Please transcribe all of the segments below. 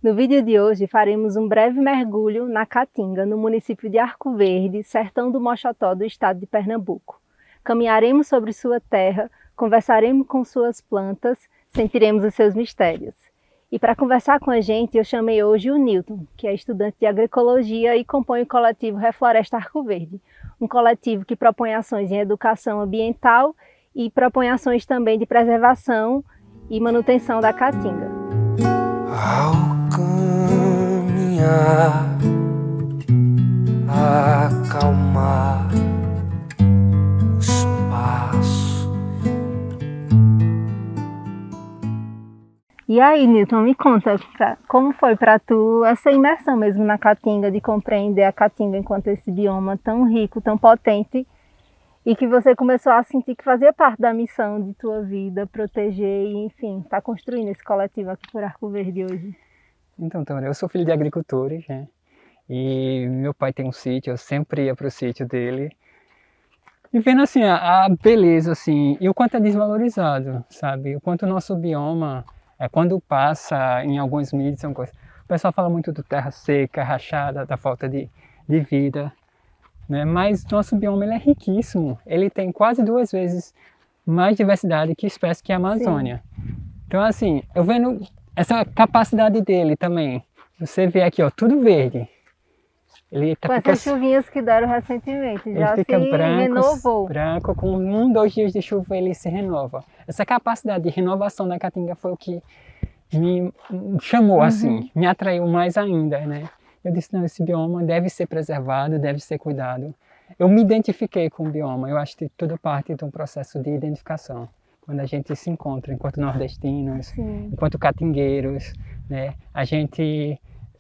No vídeo de hoje faremos um breve mergulho na Caatinga, no município de Arco Verde, sertão do Moxotó, do estado de Pernambuco. Caminharemos sobre sua terra, conversaremos com suas plantas, sentiremos os seus mistérios. E para conversar com a gente, eu chamei hoje o Nilton, que é estudante de agroecologia e compõe o coletivo Refloresta Arco Verde, um coletivo que propõe ações em educação ambiental e propõe ações também de preservação e manutenção da Caatinga. Ao caminhar, acalmar o espaço. E aí, Nilton, me conta, como foi para tu essa imersão mesmo na Caatinga, de compreender a Caatinga enquanto esse bioma tão rico, tão potente, e que você começou a sentir que fazia parte da missão de tua vida, proteger e, enfim, tá construindo esse coletivo aqui por Arco Verde hoje? Então, Tânia, eu sou filho de agricultores, né? E meu pai tem um sítio, eu sempre ia para o sítio dele. E vendo assim a beleza, assim, e o quanto é desvalorizado, sabe? O quanto o nosso bioma, quando passa em alguns mídias, o pessoal fala muito do terra seca, rachada, da falta de vida, né? Mas nosso bioma ele é riquíssimo, ele tem quase 2 vezes mais diversidade que espécie que a Amazônia. Sim. Então assim, eu vendo essa capacidade dele também, você vê aqui, ó, tudo verde. Ele com essas chuvinhas que deram recentemente, já se renovou. Branco, com 1, 2 dias de chuva ele se renova. Essa capacidade de renovação da Caatinga foi o que me chamou assim, me atraiu mais ainda, né? Eu disse, não, esse bioma deve ser preservado, deve ser cuidado. Eu me identifiquei com o bioma, eu acho que tudo parte de um processo de identificação. Quando a gente se encontra enquanto nordestinos, sim, enquanto catingueiros, né? A gente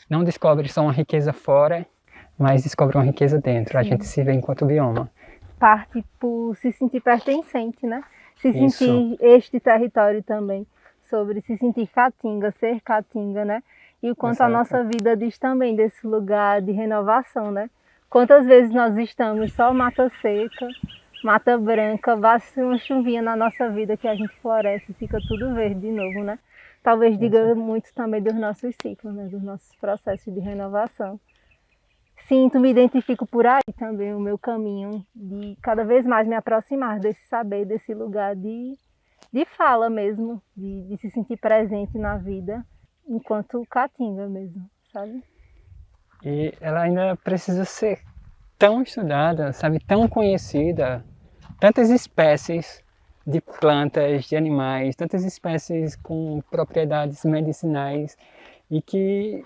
não descobre só uma riqueza fora, mas descobre uma riqueza dentro, a gente se vê enquanto bioma. Parte por se sentir pertencente, né? Se sentir este território também, sobre se sentir Caatinga, ser Caatinga, né? E o quanto a nossa vida diz também desse lugar de renovação, né? Quantas vezes nós estamos só mata seca, mata branca, basta uma chuvinha na nossa vida que a gente floresce e fica tudo verde de novo, né? Talvez diga muito também dos nossos ciclos, né? Dos nossos processos de renovação. Sinto, me identifico por aí também, o meu caminho de cada vez mais me aproximar desse saber, desse lugar de fala mesmo, de se sentir presente na vida, enquanto Caatinga mesmo, sabe? E ela ainda precisa ser tão estudada, sabe, tão conhecida, tantas espécies de plantas, de animais, tantas espécies com propriedades medicinais e que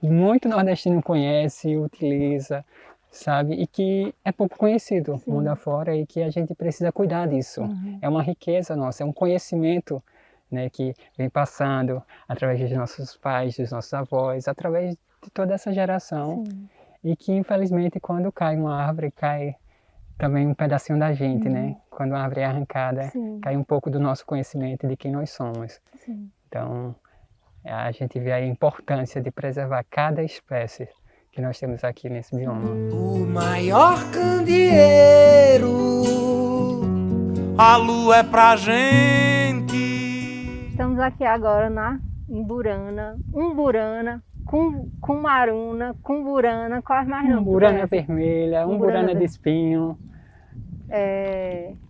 muito nordestino conhece, utiliza, sabe? E que é pouco conhecido mundo afora e que a gente precisa cuidar disso. É uma riqueza nossa, é um conhecimento, né, que vem passando através dos nossos pais, dos nossos avós, através de toda essa geração. Sim. E que infelizmente quando cai uma árvore, cai também um pedacinho da gente, né? Quando a árvore é arrancada, cai um pouco do nosso conhecimento de quem nós somos. Sim. Então, a gente vê a importância de preservar cada espécie que nós temos aqui nesse bioma. O maior candeeiro, a lua é pra gente. Estamos aqui agora na Umburana, Cumaruna, Cumburana, quais mais não? Umburana vermelha, Umburana de espinho.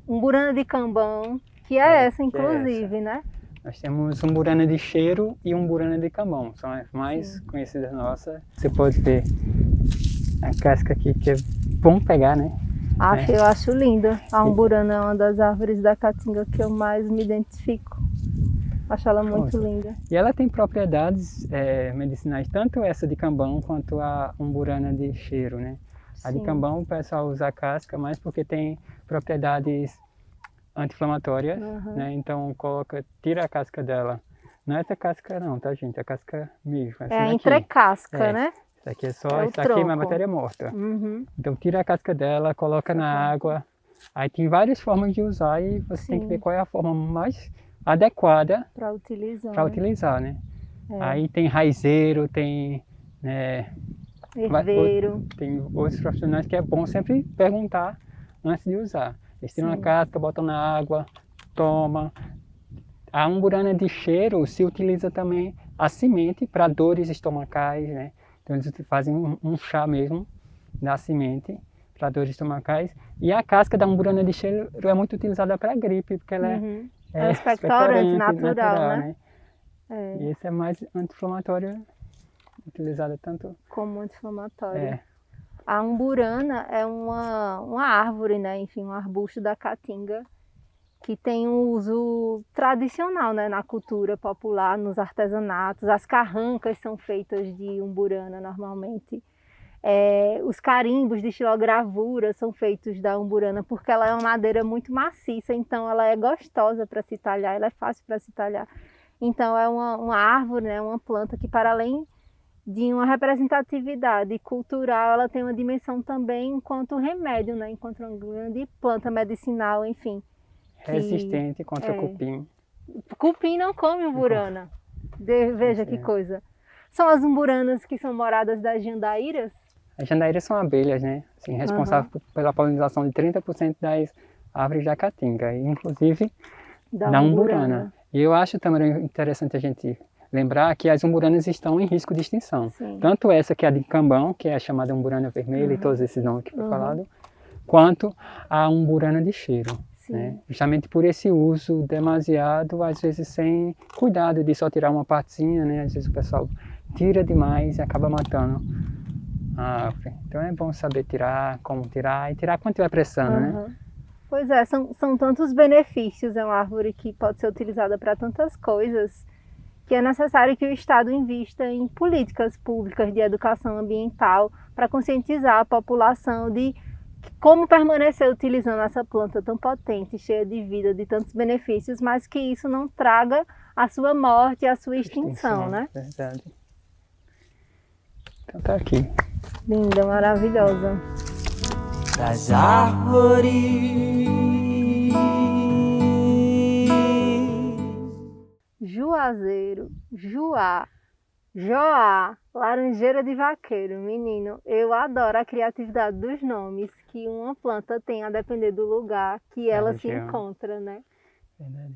Umburana de cambão, que é essa inclusive, né? Nós temos umburana de cheiro e umburana de cambão, são as mais conhecidas nossas. Você pode ver a casca aqui, que é bom pegar, né? Eu acho linda. A umburana é uma das árvores da Caatinga que eu mais me identifico. Acho ela muito linda. E ela tem propriedades medicinais, tanto essa de cambão quanto a umburana de cheiro, né? A de cambão o pessoal usa a casca mais porque tem propriedades anti-inflamatórias, né? Então tira a casca dela. Não é essa casca não, tá, gente? A casca mesmo. É a entrecasca, né? Isso aqui é só, isso aqui é uma matéria morta. Então tira a casca dela, coloca na água. Aí tem várias formas de usar e você tem que ver qual é a forma mais adequada para utilizar, né? Aí tem raizeiro, tem herveiro. Tem outros profissionais que é bom sempre perguntar antes de usar. Eles tiram a casca, botam na água, toma. A umburana de cheiro se utiliza também a semente para dores estomacais, né? Então eles fazem um chá mesmo da semente para dores estomacais. E a casca da umburana de cheiro é muito utilizada para gripe, porque ela é um expectorante natural, né? E esse é mais anti-inflamatório, utilizado tanto como anti-inflamatório. A umburana é uma árvore, né? Enfim, um arbusto da caatinga, que tem um uso tradicional, né, na cultura popular, nos artesanatos. As carrancas são feitas de umburana normalmente. Os carimbos de xilogravura são feitos da umburana porque ela é uma madeira muito maciça, então ela é gostosa para se talhar, ela é fácil para se talhar. Então é uma árvore, né, uma planta que, para além de uma representatividade cultural, ela tem uma dimensão também enquanto remédio, né, enquanto uma grande planta medicinal, enfim. Resistente contra cupim. Cupim não come umburana. Veja que coisa. São as umburanas que são moradas das jandaíras? As jandaíras são abelhas, né? Assim, responsáveis pela polinização de 30% das árvores da caatinga, inclusive da umburana. E eu acho também interessante a gente lembrar que as umburanas estão em risco de extinção. Sim. Tanto essa que é a de Cambão, que é a chamada umburana vermelha e todos esses nomes que foi falado, quanto a umburana de cheiro. Né? Justamente por esse uso demasiado, às vezes sem cuidado de só tirar uma partezinha, né? Às vezes o pessoal tira demais e acaba matando a árvore. Então é bom saber tirar, como tirar e tirar quando tiver pressando, né? Pois é, são tantos benefícios, é uma árvore que pode ser utilizada para tantas coisas, que é necessário que o Estado invista em políticas públicas de educação ambiental para conscientizar a população de como permanecer utilizando essa planta tão potente, cheia de vida, de tantos benefícios, mas que isso não traga a sua morte e a sua extinção, né? Verdade. Então tá aqui. Linda, maravilhosa. Das árvores Juazeiro, Juá, Joá, laranjeira de vaqueiro. Menino, eu adoro a criatividade dos nomes que uma planta tem a depender do lugar que ela se encontra, né? Verdade.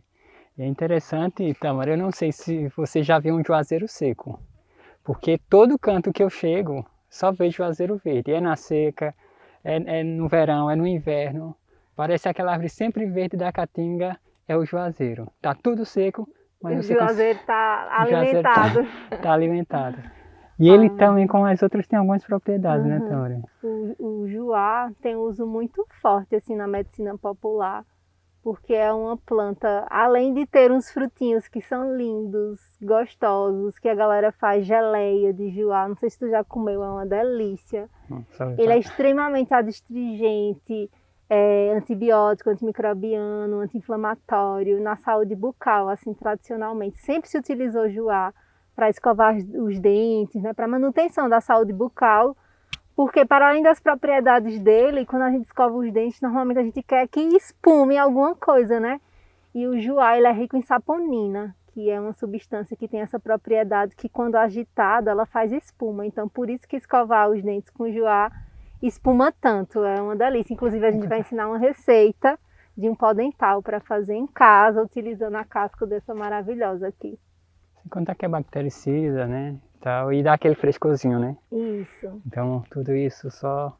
E é interessante, Tamara, eu não sei se você já viu um juazeiro seco, porque todo canto que eu chego só vejo juazeiro verde. É na seca, é no verão, é no inverno. Parece aquela árvore sempre verde da caatinga, é o juazeiro. Tá tudo seco, mas o juazeiro está alimentado. Está alimentado. E ele também, como as outras, tem algumas propriedades, né, Tamara? O juá tem um uso muito forte assim, na medicina popular, porque é uma planta, além de ter uns frutinhos que são lindos, gostosos, que a galera faz geleia de juá, não sei se tu já comeu, é uma delícia. Ele é extremamente adstringente, antibiótico, antimicrobiano, anti-inflamatório, na saúde bucal, assim, tradicionalmente. Sempre se utilizou juá para escovar os dentes, né, para manutenção da saúde bucal, porque para além das propriedades dele, quando a gente escova os dentes, normalmente a gente quer que espume alguma coisa, né? E o juá, ele é rico em saponina, que é uma substância que tem essa propriedade que, quando agitada, ela faz espuma. Então, por isso que escovar os dentes com juá espuma tanto, é uma delícia. Inclusive, a gente vai ensinar uma receita de um pó dental para fazer em casa, utilizando a casca dessa maravilhosa aqui. Sem contar que é bactericida, né? E dá aquele frescorzinho, né? Isso. Então, tudo isso só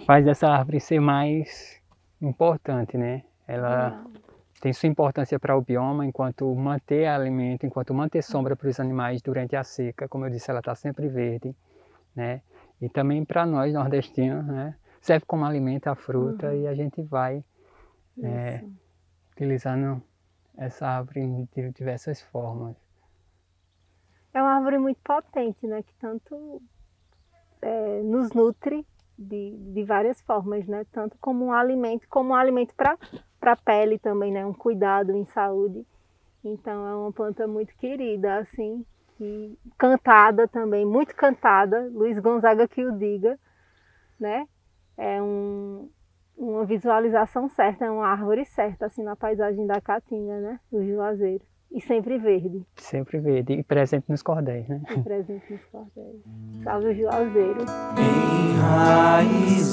faz essa árvore ser mais importante, né? Ela tem sua importância para o bioma, enquanto manter alimento, enquanto manter sombra para os animais durante a seca. Como eu disse, ela está sempre verde, né? E também para nós, nordestinos, né? Serve como alimento a fruta e a gente vai utilizando essa árvore de diversas formas. É uma árvore muito potente, né? Que tanto nos nutre de várias formas, né? Tanto como um alimento para a pele também, né? Um cuidado em saúde. Então é uma planta muito querida, assim, e cantada também, muito cantada. Luiz Gonzaga que o diga, né? É uma visualização certa, é uma árvore certa, assim, na paisagem da Caatinga, né? Do Juazeiro. E sempre verde. Sempre verde. E presente nos cordéis, né? E presente nos cordéis. Salve o Juazeiro. Enraizar.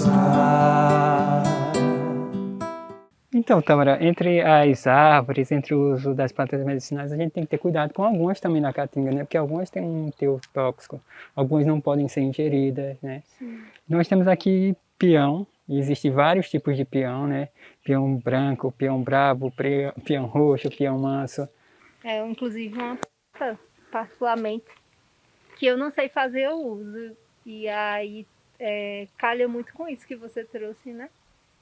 Então, Tamara, entre as árvores, entre o uso das plantas medicinais, a gente tem que ter cuidado com algumas também na caatinga, né? Porque algumas têm um teor tóxico, algumas não podem ser ingeridas, né? Sim. Nós temos aqui peão, e existem vários tipos de peão, né? Peão branco, peão brabo, peão roxo, peão manso. Inclusive uma planta, particularmente, que eu não sei fazer o uso. E aí calha muito com isso que você trouxe, né?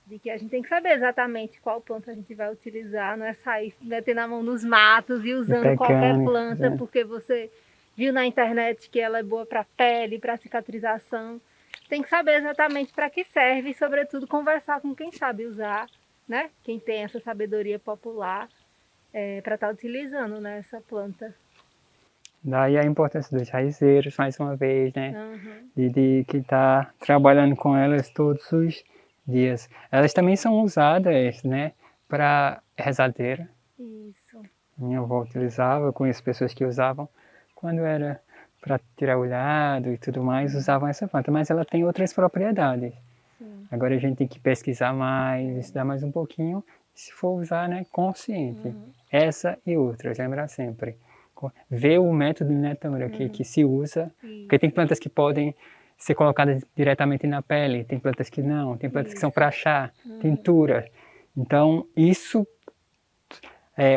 De que a gente tem que saber exatamente qual planta a gente vai utilizar, não é sair metendo a mão nos matos e usando qualquer planta, porque você viu na internet que ela é boa para pele, para cicatrização. Tem que saber exatamente para que serve e, sobretudo, conversar com quem sabe usar, né? Quem tem essa sabedoria popular para estar utilizando, né, essa planta. Daí a importância dos raizeiros, mais uma vez, né? Uhum. De que está trabalhando com elas todos os dias. Elas também são usadas, né, para rezadeira. Isso. Minha avó utilizava, eu conheço pessoas que usavam quando era para tirar o olhado e tudo mais, usavam essa planta, mas ela tem outras propriedades. Sim. Agora a gente tem que pesquisar mais, estudar mais um pouquinho, se for usar, né, consciente. Essa e outras, lembrar sempre. Ver o método, né, Tamara, que se usa, porque tem plantas que podem ser colocadas diretamente na pele, tem plantas que não, tem plantas que são para chá, tintura. Então, isso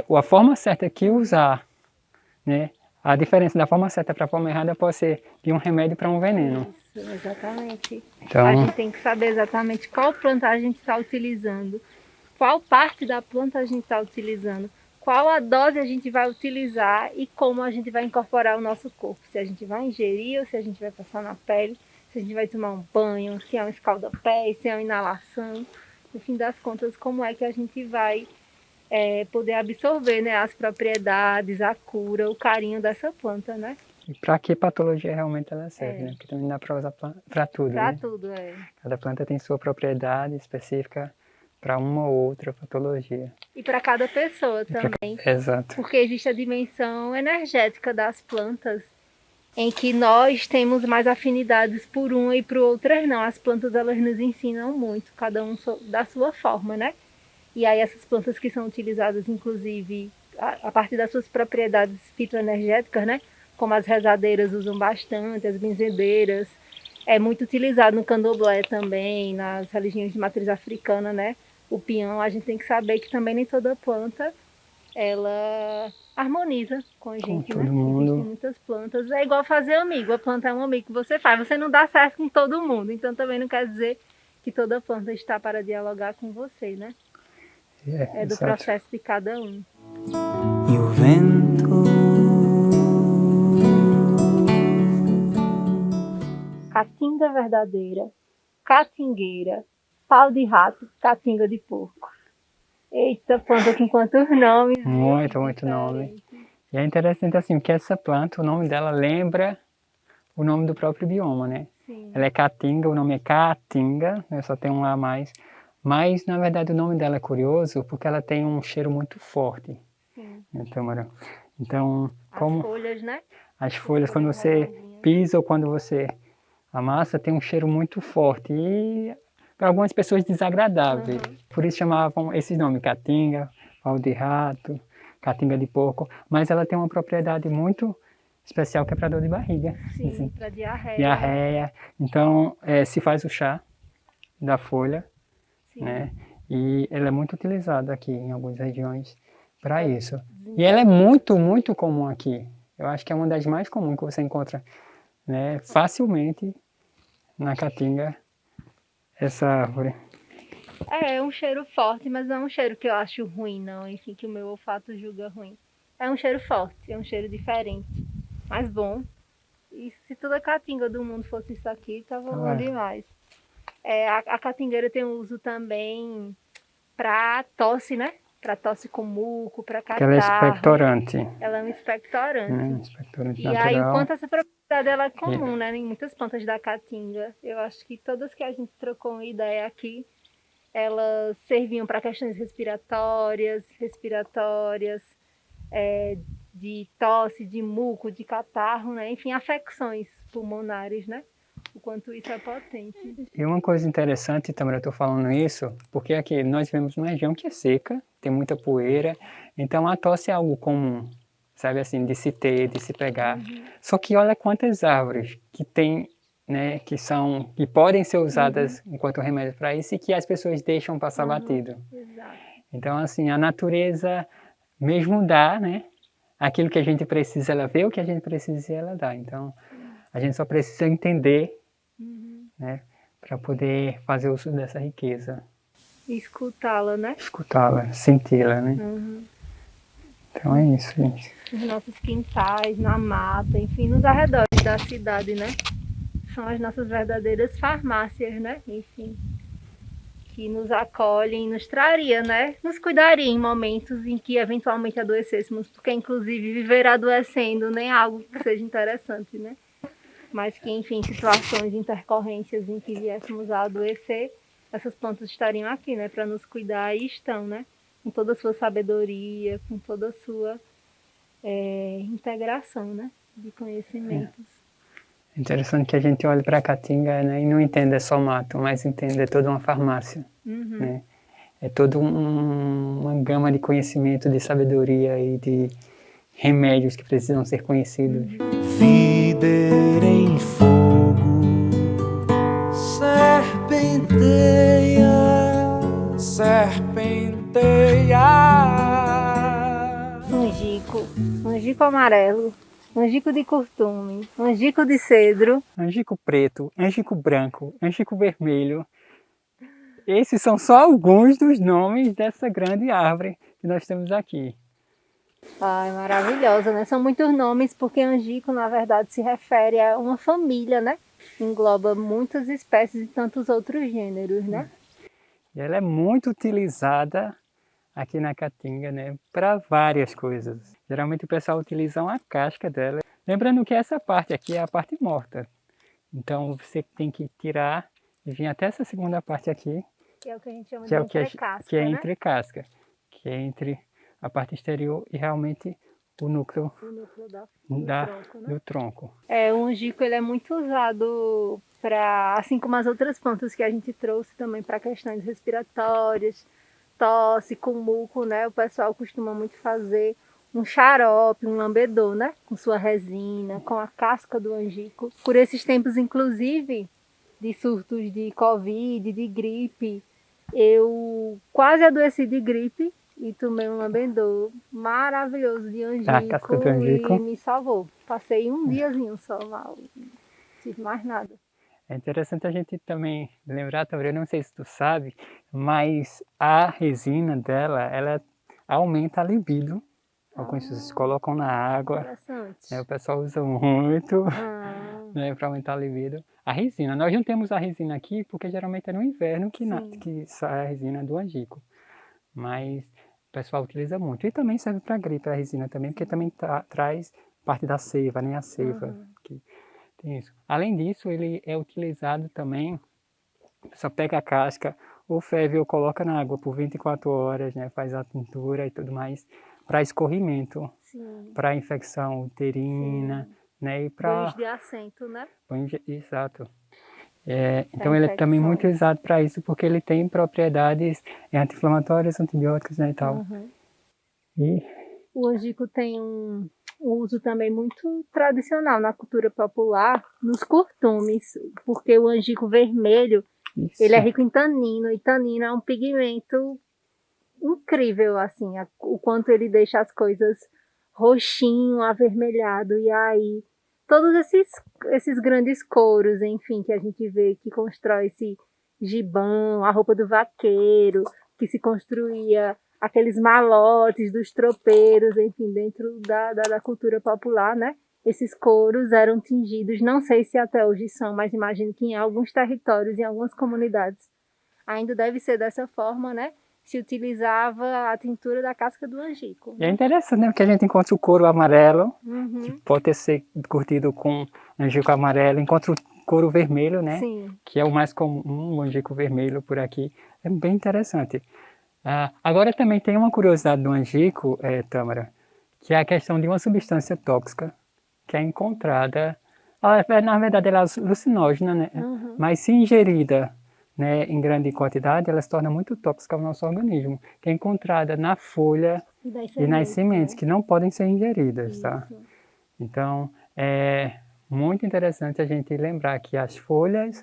a forma certa que usar, né? A diferença da forma certa para a forma errada pode ser de um remédio para um veneno. Isso, exatamente. Então, a gente tem que saber exatamente qual planta a gente está utilizando, qual parte da planta a gente está utilizando, qual a dose a gente vai utilizar e como a gente vai incorporar o nosso corpo. Se a gente vai ingerir ou se a gente vai passar na pele, se a gente vai tomar um banho, se é um escalda-pé, se é uma inalação. No fim das contas, como é que a gente vai poder absorver, né, as propriedades, a cura, o carinho dessa planta, né? E para que patologia realmente ela serve, né? Porque também dá para usar para tudo, Para né? tudo, Cada planta tem sua propriedade específica para uma ou outra patologia. E para cada pessoa também. Exato. Porque existe a dimensão energética das plantas, em que nós temos mais afinidades por uma e por outras não. As plantas, elas nos ensinam muito, cada um da sua forma, né? E aí essas plantas que são utilizadas, inclusive, a partir das suas propriedades fitoenergéticas, né? Como as rezadeiras usam bastante, as benzedeiras. É muito utilizado no candomblé também, nas religiões de matriz africana, né? O peão, a gente tem que saber que também nem toda planta, ela harmoniza com a gente, todo né? mundo. Existem muitas plantas. É igual fazer amigo. A planta é um amigo que você faz. Você não dá certo com todo mundo. Então também não quer dizer que toda planta está para dialogar com você, né? É do exato. processo de cada um. E o vento Caatinga verdadeira, catingueira, pau de rato, caatinga de porco. Eita, planta com quantos nomes. Muito nome. E é interessante assim, que essa planta, o nome dela lembra o nome do próprio bioma, né? Sim. Ela é caatinga, o nome é caatinga, né? Só tem um A a mais. Mas, na verdade, o nome dela é curioso porque ela tem um cheiro muito forte. Sim. Então, como as folhas, né? as folhas, quando você pisa ou quando você amassa, tem um cheiro muito forte e para algumas pessoas desagradável. Por isso chamavam esse nome, caatinga, pau de rato, caatinga de porco. Mas ela tem uma propriedade muito especial que é para dor de barriga. Sim, assim, para diarreia. diarreia. Então, se faz o chá da folha, Sim. né? E ela é muito utilizada aqui em algumas regiões para isso. E ela é muito comum aqui. Eu acho que é uma das mais comuns que você encontra, né, facilmente na caatinga, essa árvore. É um cheiro forte, mas não é um cheiro que eu acho ruim, não. Enfim, que o meu olfato julga ruim. É um cheiro forte, é um cheiro diferente, mas bom. E se toda caatinga do mundo fosse isso aqui, tava bom demais. A caatingueira tem uso também para tosse, né? Para tosse com muco, para catarro. Ela é expectorante. Ela é um expectorante. Expectorante e natural. aí o quanto essa propriedade ela é comum, né? Em muitas plantas da caatinga. Eu acho que todas que a gente trocou uma ideia aqui, elas serviam para questões respiratórias, de tosse, de muco, de catarro, né? Enfim, afecções pulmonares, né? o quanto isso é potente. E uma coisa interessante, também eu estou falando isso, porque aqui nós vivemos numa região que é seca, tem muita poeira, então a tosse é algo comum, sabe assim, de se ter, de se pegar. Só que olha quantas árvores que tem, né, que podem ser usadas enquanto remédio para isso e que as pessoas deixam passar batido. Exato. Então assim, a natureza mesmo dá, né, aquilo que a gente precisa, ela vê o que a gente precisa e ela dá. Então a gente só precisa entender, né, para poder fazer uso dessa riqueza. E escutá-la, né? Escutá-la, senti-la, né? Então é isso, gente. Nos nossos quintais, na mata, enfim, nos arredores da cidade, né? São as nossas verdadeiras farmácias, né? Enfim, que nos acolhem, nos traria, né? Nos cuidaria em momentos em que eventualmente adoecêssemos, porque inclusive viver adoecendo nem é algo que seja interessante, né? Mas que, enfim, situações, intercorrências em que viéssemos a adoecer, essas plantas estariam aqui, né? Para nos cuidar e estão, né? Com toda a sua sabedoria, com toda a sua integração, né? De conhecimentos. É interessante que a gente olhe para a Caatinga, né, e não entenda só mato, mas entenda toda uma farmácia, né? É toda uma gama de conhecimento, de sabedoria e de remédios que precisam ser conhecidos. Viver em fogo, serpenteia, serpenteia. Angico amarelo, angico de curtume, angico de cedro. Angico preto, angico branco, angico vermelho. Esses são só alguns dos nomes dessa grande árvore que nós temos aqui. Ai, maravilhosa, né? São muitos nomes porque angico, na verdade, se refere a uma família, né? Engloba muitas espécies e tantos outros gêneros, né? E ela é muito utilizada aqui na Caatinga, né, para várias coisas. Geralmente o pessoal utiliza a casca dela. Lembrando que essa parte aqui é a parte morta. Então você tem que tirar e vir até essa segunda parte aqui, Que é o que a gente chama que de é o que entrecasca, é né? entre casca, que é entre a parte exterior e realmente o núcleo O núcleo do tronco, né? do tronco. O angico ele é muito usado para, assim como as outras plantas que a gente trouxe também para questões respiratórias, tosse, com muco, né? O pessoal costuma muito fazer um xarope, um lambedor, né? Com sua resina, com a casca do angico. Por esses tempos, inclusive, de surtos de Covid, de gripe, eu quase adoeci de gripe e tomei um lambedor maravilhoso de angico, casca do angico. E me salvou. Passei um diazinho só mal, não tive mais nada. É interessante a gente também lembrar, também, eu não sei se tu sabe, mas a resina dela, ela aumenta a libido. Algumas pessoas colocam na água, Interessante. né, o pessoal usa muito, né, para aumentar a libido. A resina, nós não temos a resina aqui porque geralmente é no inverno que sai a resina do angico. Mas o pessoal utiliza muito. E também serve para gripe a resina também, porque também traz parte da seiva, né, a seiva. Que tem isso. Além disso, ele é utilizado também, só pega a casca, ou ferve ou coloca na água por 24 horas, né, faz a tintura e tudo mais, para escorrimento, para infecção uterina, né, e para... Banhos de assento, né? Exato. Então ele é também muito usado para isso, porque ele tem propriedades anti-inflamatórias, antibióticas, né, e tal. E o angico tem um uso também muito tradicional na cultura popular, nos curtumes, porque o angico vermelho, ele é rico em tanino, e tanino é um pigmento incrível, assim, o quanto ele deixa as coisas roxinho, avermelhado, e aí todos esses grandes couros, enfim, que a gente vê que constrói esse gibão, a roupa do vaqueiro, que se construía aqueles malotes dos tropeiros, enfim, dentro da cultura popular, né? Esses couros eram tingidos, não sei se até hoje são, mas imagino que em alguns territórios, em algumas comunidades, ainda deve ser dessa forma, né? Se utilizava a tintura da casca do angico. E é interessante, né? Porque a gente encontra o couro amarelo, que pode ser curtido com angico amarelo, encontra o couro vermelho, né? Sim. Que é o mais comum, o angico vermelho por aqui. É bem interessante. Agora também tem uma curiosidade do angico, Tâmara, que é a questão de uma substância tóxica que é encontrada Na verdade, ela é alucinógena, né? Mas se ingerida, né, em grande quantidade, ela se torna muito tóxica ao nosso organismo, que é encontrada na folha e nas sementes, né? que não podem ser ingeridas, tá? Isso. Então, é muito interessante a gente lembrar que as folhas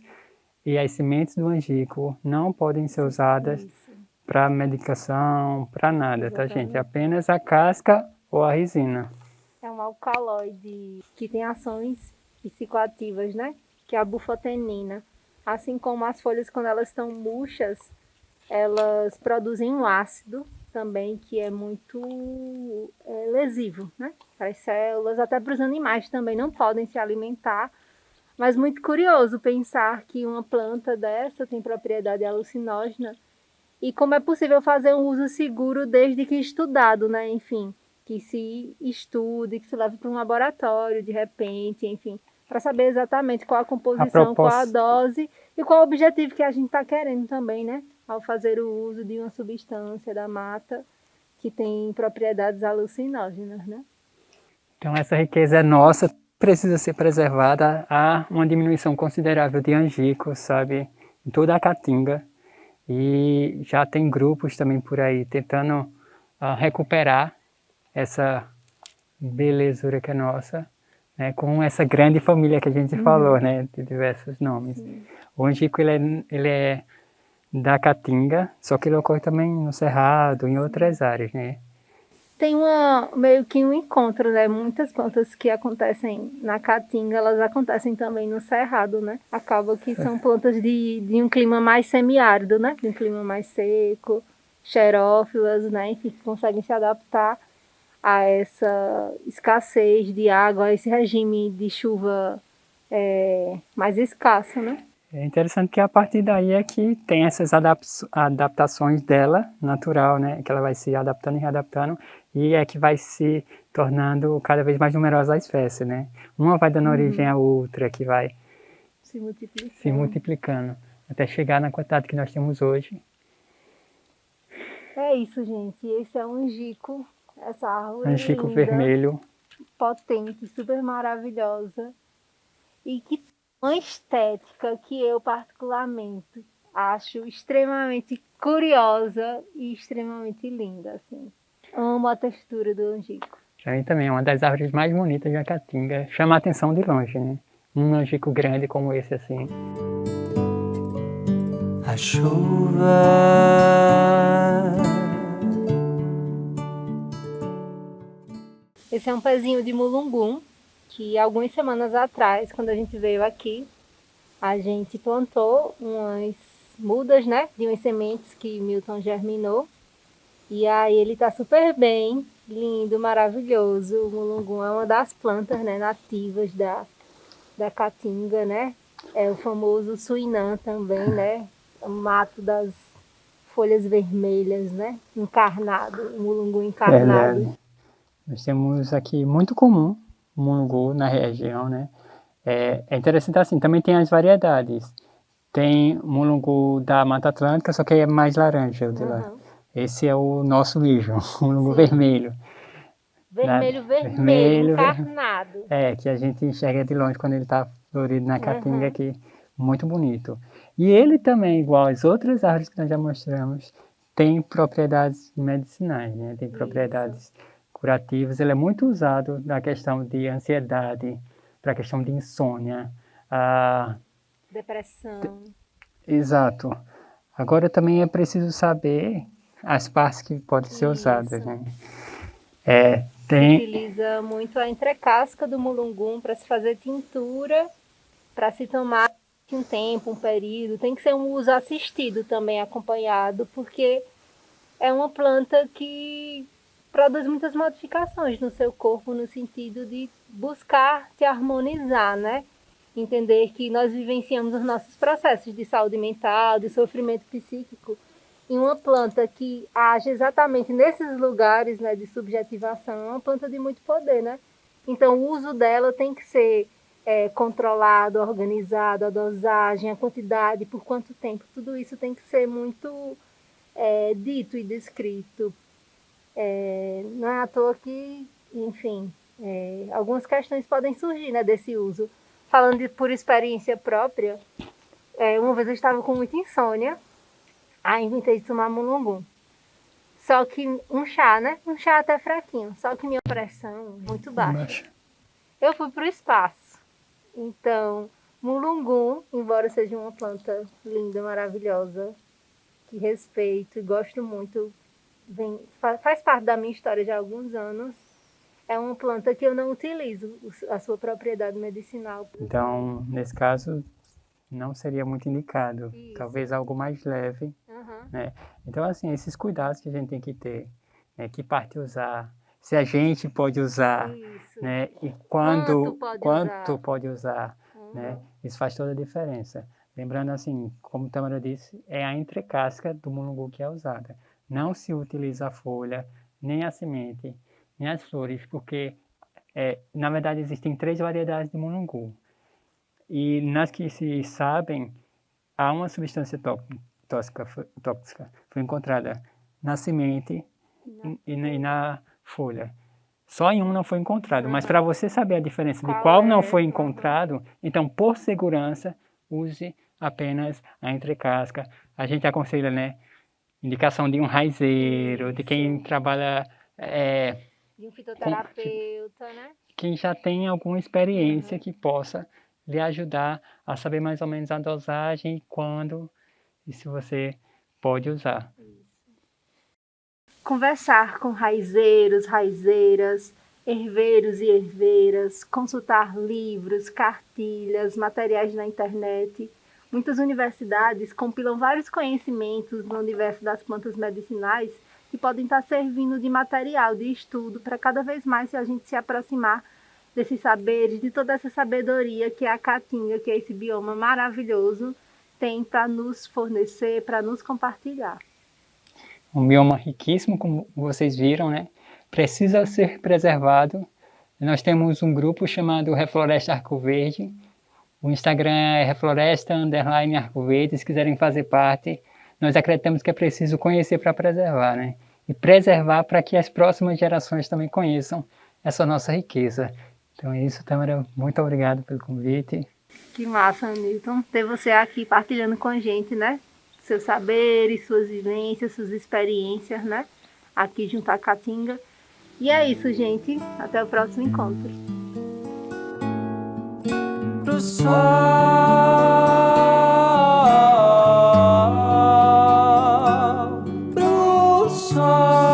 e as sementes do angico não podem ser usadas Isso. para medicação, para nada, tá, gente? Exatamente. Apenas a casca ou a resina. É um alcaloide que tem ações psicoativas, né? Que é a bufotenina. Assim como as folhas, quando elas estão murchas, elas produzem um ácido também que é muito lesivo, né? Para as células, até para os animais também não podem se alimentar. Mas muito curioso pensar que uma planta dessa tem propriedade alucinógena e como é possível fazer um uso seguro desde que estudado, né? Enfim, que se estude, que se leve para um laboratório de repente, enfim, para saber exatamente qual a composição, qual a dose e qual o objetivo que a gente está querendo também, né? Ao fazer o uso de uma substância da mata que tem propriedades alucinógenas, né? Então essa riqueza é nossa, precisa ser preservada. Há uma diminuição considerável de angicos, sabe, em toda a Caatinga. E já tem grupos também por aí tentando recuperar essa belezura que é nossa, né, com essa grande família que a gente falou, né, de diversos nomes. Sim. O angico ele é da Caatinga, só que ele ocorre também no Cerrado, em outras áreas, né. Tem meio que um encontro, né? Muitas plantas que acontecem na Caatinga, elas acontecem também no Cerrado, né? Acaba que são plantas de um clima mais semiárido, né? De um clima mais seco, xerófilas, né? Enfim, que conseguem se adaptar a essa escassez de água, a esse regime de chuva mais escasso, né? É interessante que a partir daí é que tem essas adaptações dela, natural, né? Que ela vai se adaptando e readaptando, e é que vai se tornando cada vez mais numerosa a espécie, né? Uma vai dando origem à outra, que vai se multiplicando, até chegar na quantidade que nós temos hoje. É isso, gente. Esse é um angico, essa árvore Angico linda, vermelho, potente, super maravilhosa e que tem uma estética que eu particularmente acho extremamente curiosa e extremamente linda, assim. Amo a textura do angico. Para mim também é uma das árvores mais bonitas da Caatinga, chama a atenção de longe, né? Um angico grande como esse assim. A chuva Esse é um pezinho de mulungum que algumas semanas atrás, quando a gente veio aqui, a gente plantou umas mudas, né, de umas sementes que Milton germinou. E aí ele tá super bem, lindo, maravilhoso. O mulungum é uma das plantas, né, nativas da Caatinga, né? É o famoso suinã também, né? O mato das folhas vermelhas, né? Encarnado, o mulungu encarnado. Verdade. Nós temos aqui muito comum o mulungu na região, né? É interessante assim, também tem as variedades. Tem mulungu da Mata Atlântica, só que é mais laranja o de lá. Esse é o nosso mesmo, o mulungu vermelho. Vermelho, encarnado. Que a gente enxerga de longe quando ele está florido na Caatinga aqui, muito bonito. E ele também, igual as outras árvores que nós já mostramos, tem propriedades medicinais, né? Tem propriedades curativas. Ele é muito usado na questão de ansiedade, para a questão de insônia. Depressão. Exato. Agora também é preciso saber as partes que podem ser usadas, né? Se utiliza muito a entrecasca do mulungum para se fazer tintura, para se tomar um tempo, um período. Tem que ser um uso assistido também, acompanhado, porque é uma planta que produz muitas modificações no seu corpo, no sentido de buscar se harmonizar, né? Entender que nós vivenciamos os nossos processos de saúde mental, de sofrimento psíquico, em uma planta que age exatamente nesses lugares, né, de subjetivação. É uma planta de muito poder, né? Então o uso dela tem que ser controlado, organizado, a dosagem, a quantidade, por quanto tempo, tudo isso tem que ser muito dito e descrito. Não é à toa que, enfim, algumas questões podem surgir, né, desse uso. falando por experiência própria, uma vez eu estava com muita insônia, aí inventei de tomar mulungu. Só que um chá, né? Um chá até fraquinho, só que minha pressão muito baixa. Eu fui para o espaço. Então, mulungu, embora seja uma planta linda, maravilhosa, que respeito e gosto muito, faz parte da minha história de há alguns anos, é uma planta que eu não utilizo a sua propriedade medicinal. Então, nesse caso, não seria muito indicado. Isso. Talvez algo mais leve, né? Então, assim, esses cuidados que a gente tem que ter, né? Que parte usar, se a gente pode usar, Isso. né? E quanto Quanto pode usar, né? Isso faz toda a diferença. Lembrando, assim, como a Tamara disse, é a entrecasca do mulungu que é usada. Não se utiliza a folha, nem a semente, nem as flores, porque, na verdade, existem 3 variedades de mulungu. E nas que se sabem, há uma substância tóxica foi encontrada na semente e na folha. Só em um não foi encontrado, mas para você saber a diferença de qual não foi encontrado, então, por segurança, use apenas a entrecasca. A gente aconselha, né, indicação de um raizeiro, de quem trabalha... de um fitoterapeuta, né? Quem já tem alguma experiência que possa lhe ajudar a saber mais ou menos a dosagem, quando e se você pode usar. Conversar com raizeiros, raizeiras, herveiros e herveiras, consultar livros, cartilhas, materiais na internet. Muitas universidades compilam vários conhecimentos no universo das plantas medicinais que podem estar servindo de material de estudo para cada vez mais a gente se aproximar desses saberes, de toda essa sabedoria que a Caatinga, que é esse bioma maravilhoso, tem para nos fornecer, para nos compartilhar. Um bioma riquíssimo, como vocês viram, né? Precisa ser preservado. Nós temos um grupo chamado Refloresta Arco Verde. O Instagram é refloresta_arcoverde, se quiserem fazer parte. Nós acreditamos que é preciso conhecer para preservar, né? E preservar para que as próximas gerações também conheçam essa nossa riqueza. Então é isso, Tamara. Muito obrigado pelo convite. Que massa, Newton, ter você aqui partilhando com a gente, né? Seus saberes, suas vivências, suas experiências, né? Aqui junto à Caatinga. E é isso, gente. Até o próximo encontro. Pro sol, pro sol.